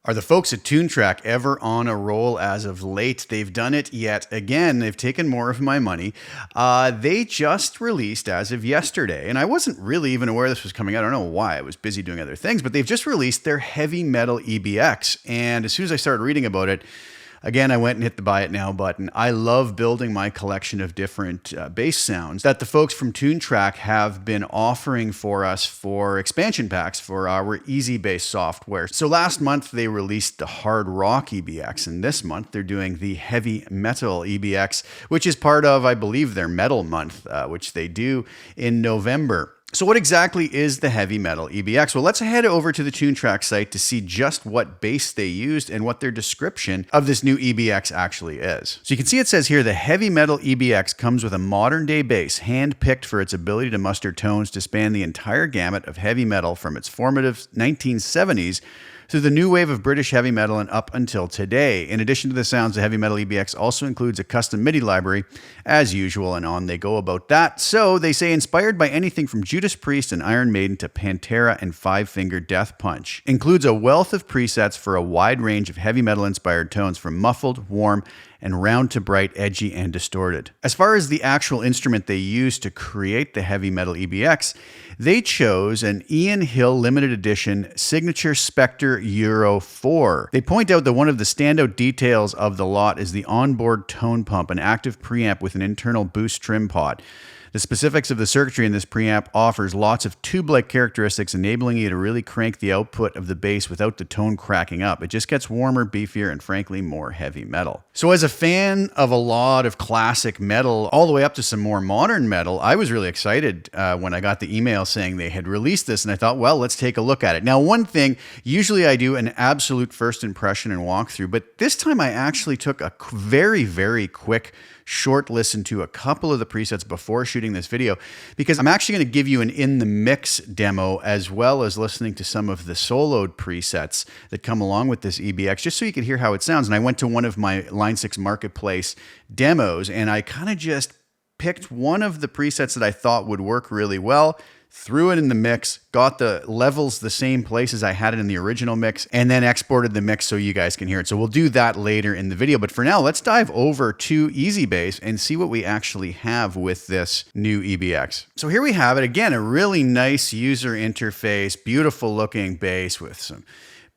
Are the folks at Toontrack ever on a roll as of late? They've done it yet again. They've taken more of my money. They just released as of yesterday, and I wasn't really even aware this was coming out. I don't know why. I was busy doing other things, but they've just released their Heavy Metal EBX. And as soon as I started reading about it, again, I went and hit the buy it now button. I love building my collection of different bass sounds that the folks from Toontrack have been offering for us for expansion packs for our EZBass software. So last month they released the Hard Rock EBX, and this month they're doing the Heavy Metal EBX, which is part of, I believe, their Metal Month, which they do in November. So what exactly is the Heavy Metal EBX? Well, let's head over to the Toontrack site to see just what bass they used and what their description of this new EBX actually is. So you can see it says here, the Heavy Metal EBX comes with a modern day bass, hand-picked for its ability to muster tones to span the entire gamut of heavy metal from its formative 1970s through the new wave of British heavy metal and up until today. In addition to the sounds, the Heavy Metal EBX also includes a custom Midi library, as usual, and on they go about that. So they say inspired by anything from Judas Priest and Iron Maiden to Pantera and Five Finger Death Punch. Includes a wealth of presets for a wide range of heavy metal inspired tones from muffled, warm, and round to bright, edgy, and distorted. As far as the actual instrument they used to create the Heavy Metal EBX, they chose an Ian Hill limited edition Signature Spectre Euro 4. They point out that one of the standout details of the lot is the onboard tone pump, an active preamp with an internal boost trim pod. The specifics of the circuitry in this preamp offers lots of tube-like characteristics, enabling you to really crank the output of the bass without the tone cracking up. It just gets warmer, beefier, and frankly, more heavy metal. So as a fan of a lot of classic metal, all the way up to some more modern metal, I was really excited when I got the email saying they had released this, and I thought, well, let's take a look at it. Now, one thing, usually I do an absolute first impression and walkthrough, but this time I actually took a very, very quick short listen to a couple of the presets before shooting this video, because I'm actually going to give you an in the mix demo as well as listening to some of the soloed presets that come along with this EBX, just so you can hear how it sounds. And I went to one of my Line 6 Marketplace demos and I kind of just picked one of the presets that I thought would work really well, threw it in the mix, got the levels the same place as I had it in the original mix, and then exported the mix so you guys can hear it. So we'll do that later in the video. But for now, let's dive over to EZBass and see what we actually have with this new EBX. So here we have it. Again, a really nice user interface, beautiful looking bass with some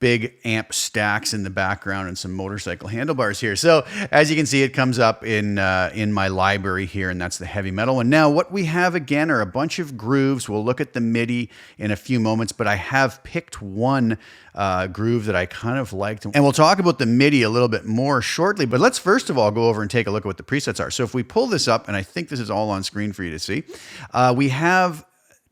big amp stacks in the background and some motorcycle handlebars here. So as you can see, it comes up in my library here, and that's the heavy metal one. Now, what we have again are a bunch of grooves. We'll look at the Midi in a few moments, but I have picked one groove that I kind of liked. And we'll talk about the Midi a little bit more shortly, but let's first of all go over and take a look at what the presets are. So if we pull this up, and I think this is all on screen for you to see, we have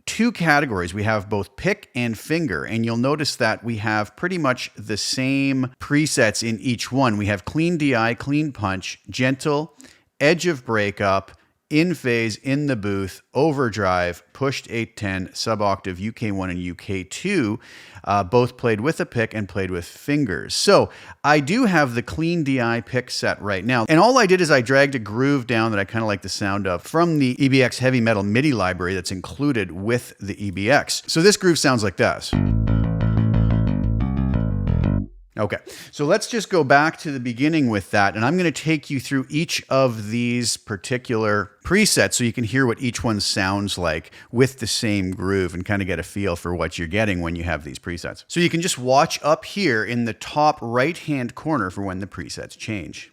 two categories. We have both pick and finger, and you'll notice that we have pretty much the same presets in each one. We have clean DI, clean punch, gentle, edge of breakup, in phase, in the booth, overdrive, pushed 810, sub-octave, UK1 and UK2, both played with a pick and played with fingers. So I do have the clean DI pick set right now. And all I did is I dragged a groove down that I kind of like the sound of from the EBX Heavy Metal Midi library that's included with the EBX. So this groove sounds like this. Okay, so let's just go back to the beginning with that, and I'm going to take you through each of these particular presets so you can hear what each one sounds like with the same groove and kind of get a feel for what you're getting when you have these presets. So you can just watch up here in the top right-hand corner for when the presets change.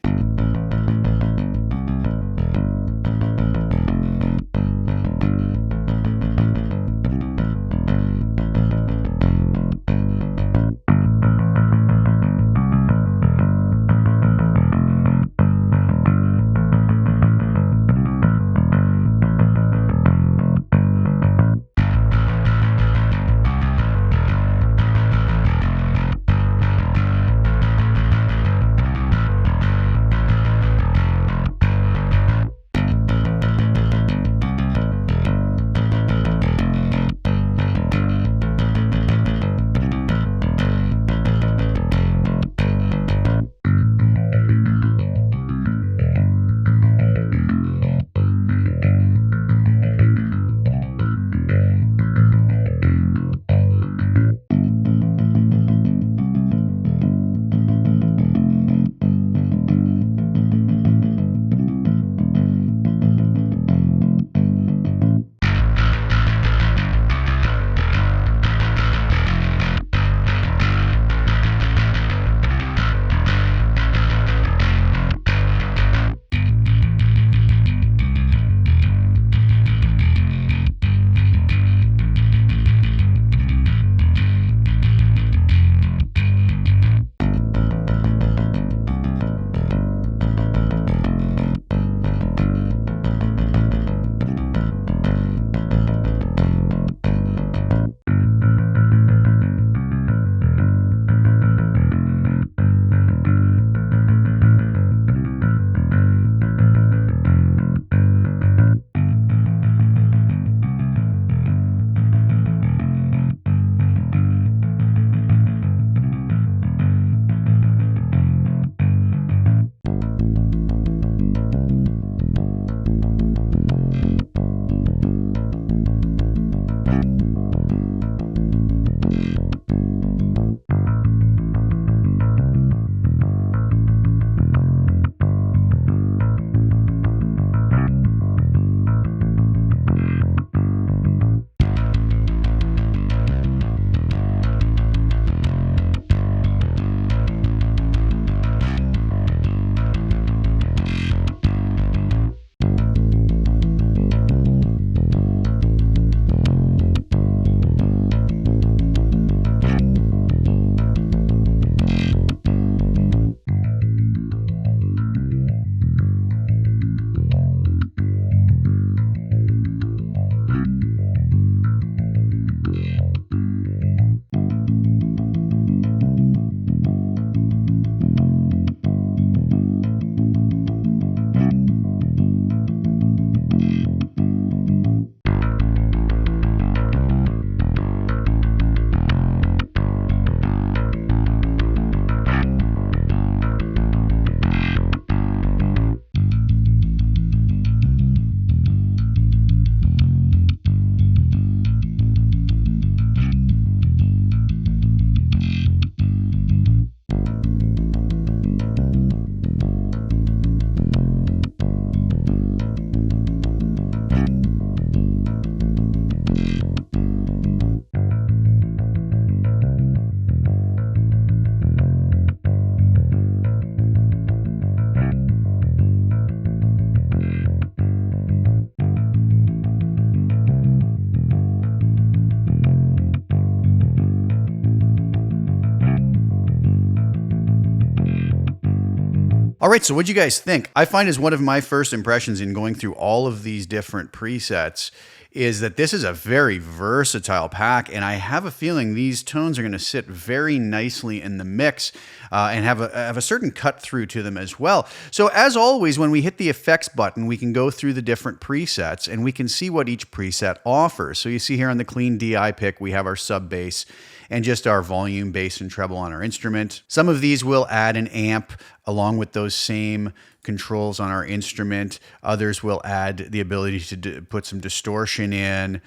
All right, so what'd you guys think? I find as one of my first impressions in going through all of these different presets is that this is a very versatile pack, and I have a feeling these tones are going to sit very nicely in the mix and have a certain cut through to them as well. So as always, when we hit the effects button, we can go through the different presets and we can see what each preset offers. So you see here on the clean DI pick, we have our sub bass and just our volume, bass, and treble on our instrument. Some of these will add an amp along with those same controls on our instrument. Others will add the ability to put some distortion in.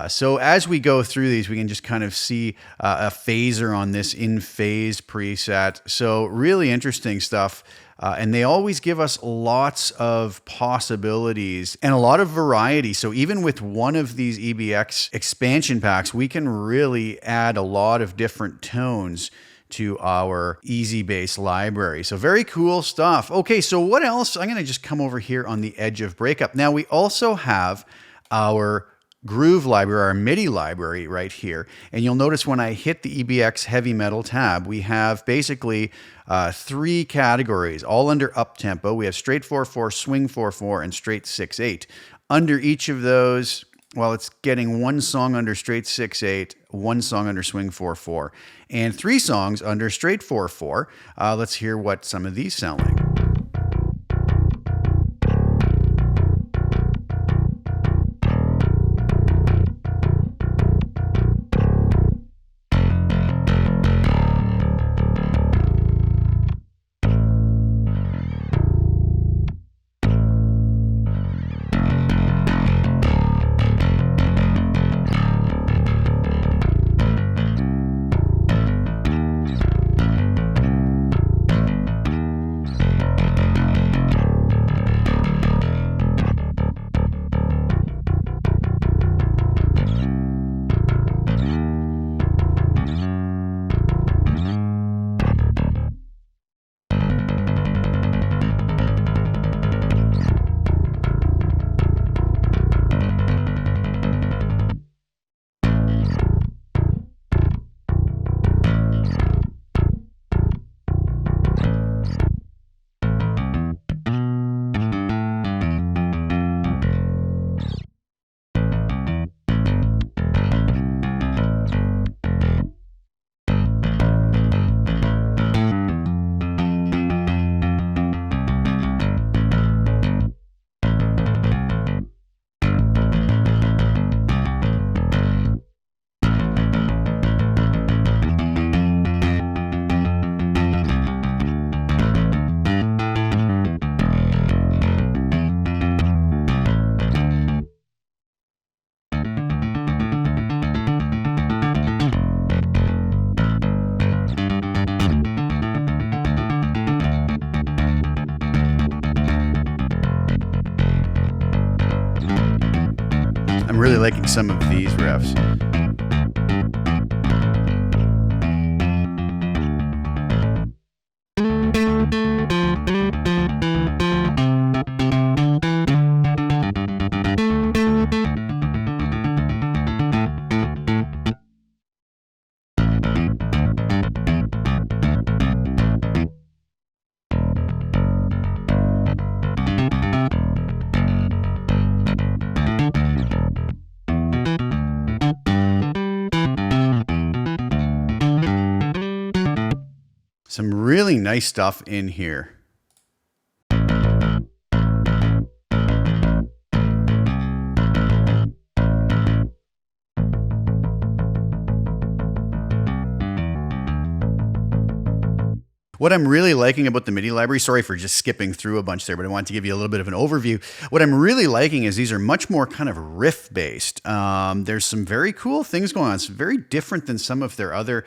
So as we go through these, we can just kind of see a phaser on this in phase preset. So really interesting stuff. And they always give us lots of possibilities and a lot of variety. So even with one of these EBX expansion packs, we can really add a lot of different tones to our EZBass library. So very cool stuff. Okay, so what else? I'm going to just come over here on the edge of breakup. Now we also have our groove library, our Midi library right here. And you'll notice when I hit the EBX Heavy Metal tab, we have basically 3 categories, all under up-tempo. We have straight 4/4, swing 4/4, and straight 6/8. Under each of those, well, it's getting 1 song under straight 6/8, 1 song under swing 4/4, and 3 songs under straight 4/4. Let's hear what some of these sound like. I'm really liking some of these riffs. Some really nice stuff in here. What I'm really liking about the Midi library, sorry for just skipping through a bunch there, but I wanted to give you a little bit of an overview. What I'm really liking is these are much more kind of riff-based. There's some very cool things going on. It's very different than some of their other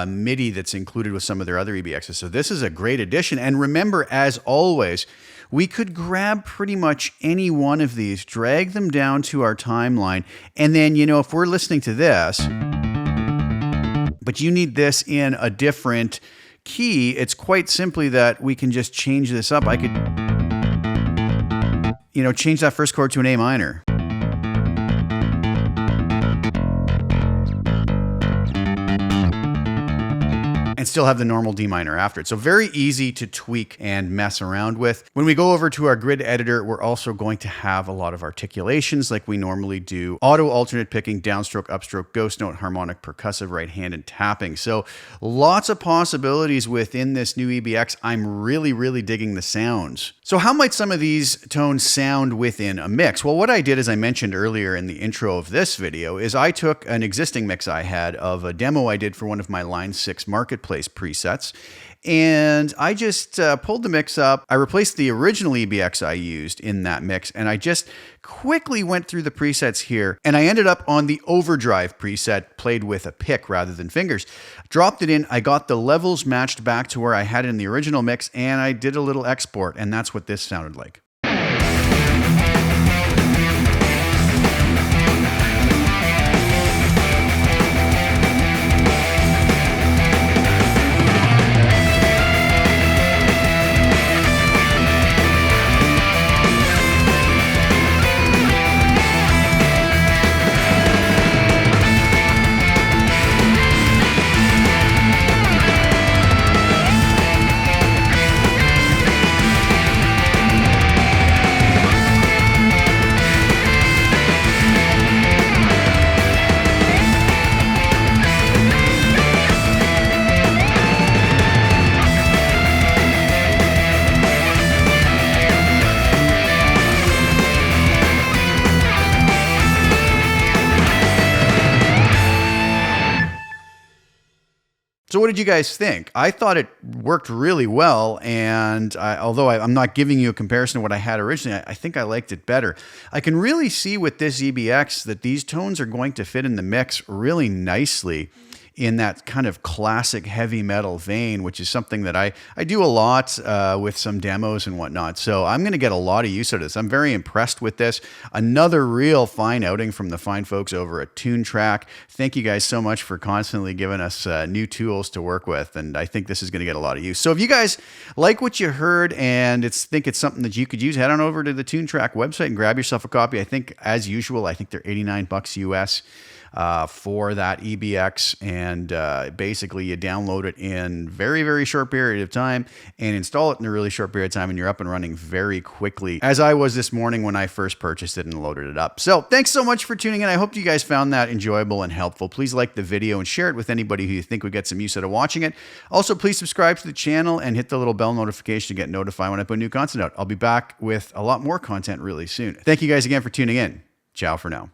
Midi that's included with some of their other EBXs. So this is a great addition. And remember, as always, we could grab pretty much any one of these, drag them down to our timeline, and then, you know, if we're listening to this, but you need this in a different key, it's quite simply that we can just change this up. I could, you know, change that first chord to an A minor. And still have the normal D minor after it. So very easy to tweak and mess around with. When we go over to our grid editor, we're also going to have a lot of articulations like we normally do. Auto alternate picking, downstroke, upstroke, ghost note, harmonic, percussive, right hand, and tapping. So lots of possibilities within this new EBX. I'm really digging the sounds. So how might some of these tones sound within a mix? Well, what I did, as I mentioned earlier in the intro of this video, is I took an existing mix I had of a demo I did for one of my Line 6 Marketplace presets, and I just pulled the mix up. I replaced the original EBX I used in that mix, and I just quickly went through the presets here, and I ended up on the overdrive preset, played with a pick rather than fingers. Dropped it in, I got the levels matched back to where I had it in the original mix, and I did a little export, and that's what this sounded like. So what did you guys think? I thought it worked really well, and although I'm not giving you a comparison to what I had originally, I think I liked it better. I can really see with this EBX that these tones are going to fit in the mix really nicely in that kind of classic heavy metal vein, which is something that I do a lot with some demos and whatnot. So I'm going to get a lot of use out of this. I'm very impressed with this. Another real fine outing from the fine folks over at Toontrack. Thank you guys so much for constantly giving us new tools to work with, and I think this is going to get a lot of use. So if you guys like what you heard and think it's something that you could use, head on over to the Toontrack website and grab yourself a copy. I think, as usual, I think they're $89 US. For that EBX, and basically you download it in very short period of time and install it in a really short period of time, and you're up and running very quickly, as I was this morning when I first purchased it and loaded it up. So thanks so much for tuning in. I hope you guys found that enjoyable and helpful. Please like the video and share it with anybody who you think would get some use out of watching it. Also, please subscribe to the channel and hit the little bell notification to get notified when I put new content out. I'll be back with a lot more content really soon. Thank you guys again for tuning in. Ciao for now.